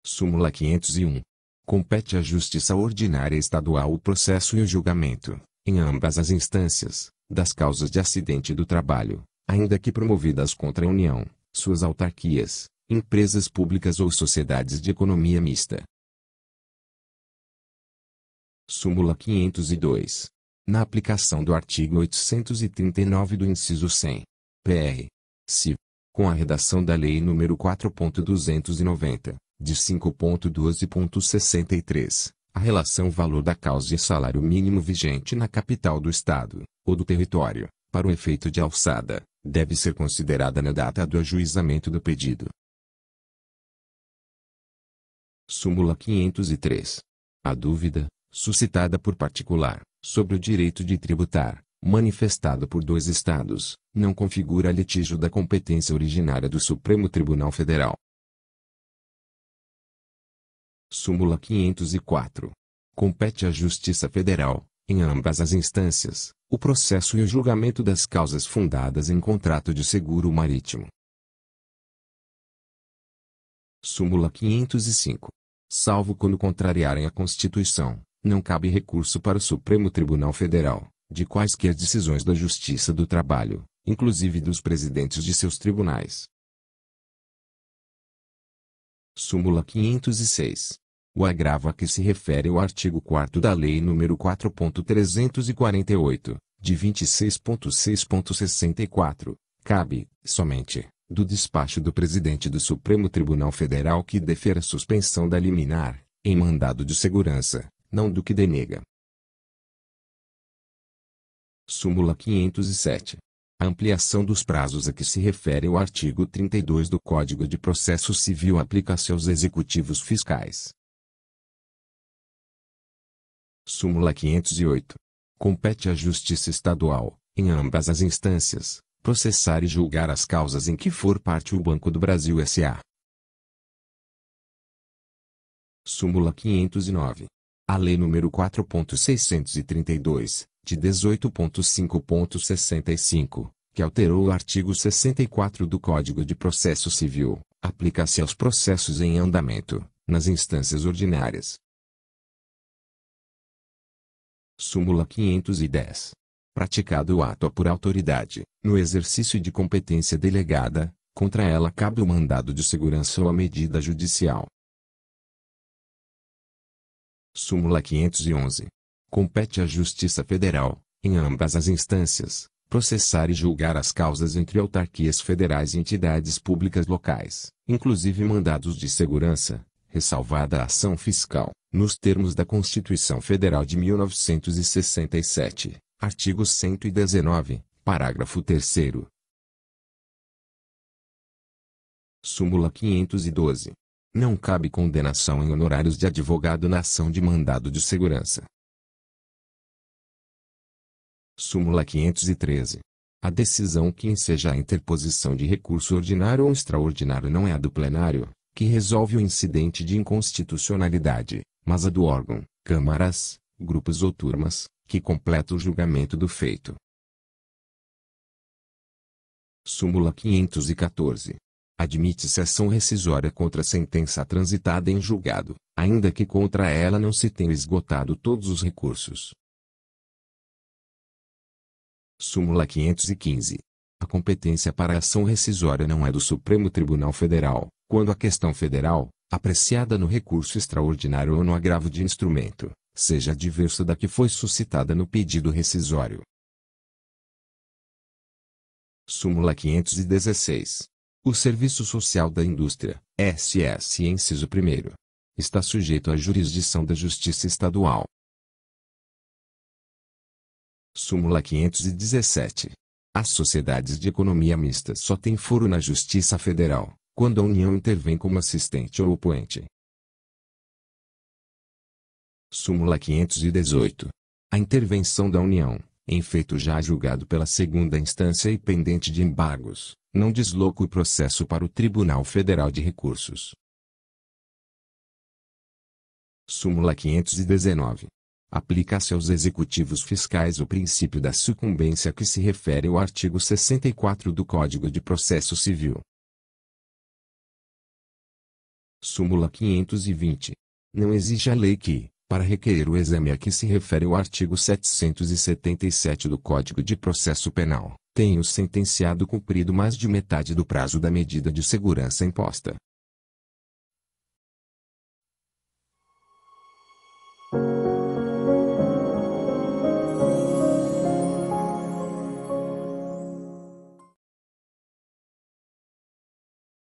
Súmula 501. Compete à Justiça Ordinária Estadual o processo e o julgamento, em ambas as instâncias, das causas de acidente do trabalho, ainda que promovidas contra a União, suas autarquias, empresas públicas ou sociedades de economia mista. Súmula 502. Na aplicação do artigo 839 do inciso 100. PR. Se, com a redação da Lei nº 4.290, de 5.12.63, a relação valor da causa e salário mínimo vigente na capital do Estado, ou do território, para o efeito de alçada, deve ser considerada na data do ajuizamento do pedido. Súmula 503. A dúvida, suscitada por particular, sobre o direito de tributar, manifestada por dois Estados, não configura litígio da competência originária do Supremo Tribunal Federal. Súmula 504. Compete à Justiça Federal, em ambas as instâncias, o processo e o julgamento das causas fundadas em contrato de seguro marítimo. Súmula 505. Salvo quando contrariarem a Constituição, não cabe recurso para o Supremo Tribunal Federal, de quaisquer decisões da Justiça do Trabalho, inclusive dos presidentes de seus tribunais. Súmula 506. O agravo a que se refere o artigo 4º da Lei nº 4.348, de 26.6.64, cabe, somente, do despacho do presidente do Supremo Tribunal Federal que defere a suspensão da liminar, em mandado de segurança, não do que denega. Súmula 507. A ampliação dos prazos a que se refere o artigo 32 do Código de Processo Civil aplica-se aos executivos fiscais. Súmula 508. Compete à Justiça Estadual, em ambas as instâncias, processar e julgar as causas em que for parte o Banco do Brasil S.A. Súmula 509. A Lei nº 4.632, de 18.5.65, que alterou o artigo 64 do Código de Processo Civil, aplica-se aos processos em andamento, nas instâncias ordinárias. Súmula 510. Praticado o ato por autoridade, no exercício de competência delegada, contra ela cabe o mandado de segurança ou a medida judicial. Súmula 511. Compete à Justiça Federal, em ambas as instâncias, processar e julgar as causas entre autarquias federais e entidades públicas locais, inclusive mandados de segurança, ressalvada a ação fiscal, nos termos da Constituição Federal de 1967, artigo 119, parágrafo 3º. Súmula 512. Não cabe condenação em honorários de advogado na ação de mandado de segurança. Súmula 513. A decisão que enseja a interposição de recurso ordinário ou extraordinário não é a do plenário, que resolve o incidente de inconstitucionalidade, mas a do órgão, câmaras, grupos ou turmas, que completa o julgamento do feito. Súmula 514. Admite-se ação rescisória contra sentença transitada em julgado, ainda que contra ela não se tenham esgotado todos os recursos. Súmula 515. A competência para a ação rescisória não é do Supremo Tribunal Federal, quando a questão federal, apreciada no recurso extraordinário ou no agravo de instrumento, seja diversa da que foi suscitada no pedido rescisório. Súmula 516. O Serviço Social da Indústria, SS inciso 1º, está sujeito à jurisdição da Justiça Estadual. Súmula 517. As sociedades de economia mista só têm foro na Justiça Federal, quando a União intervém como assistente ou opoente. Súmula 518. A intervenção da União, em feito já julgado pela segunda instância e pendente de embargos, não desloca o processo para o Tribunal Federal de Recursos. Súmula 519. Aplica-se aos executivos fiscais o princípio da sucumbência a que se refere o artigo 64 do Código de Processo Civil. Súmula 520. Não exige a lei que, para requerer o exame a que se refere o artigo 777 do Código de Processo Penal, tenha o sentenciado cumprido mais de metade do prazo da medida de segurança imposta.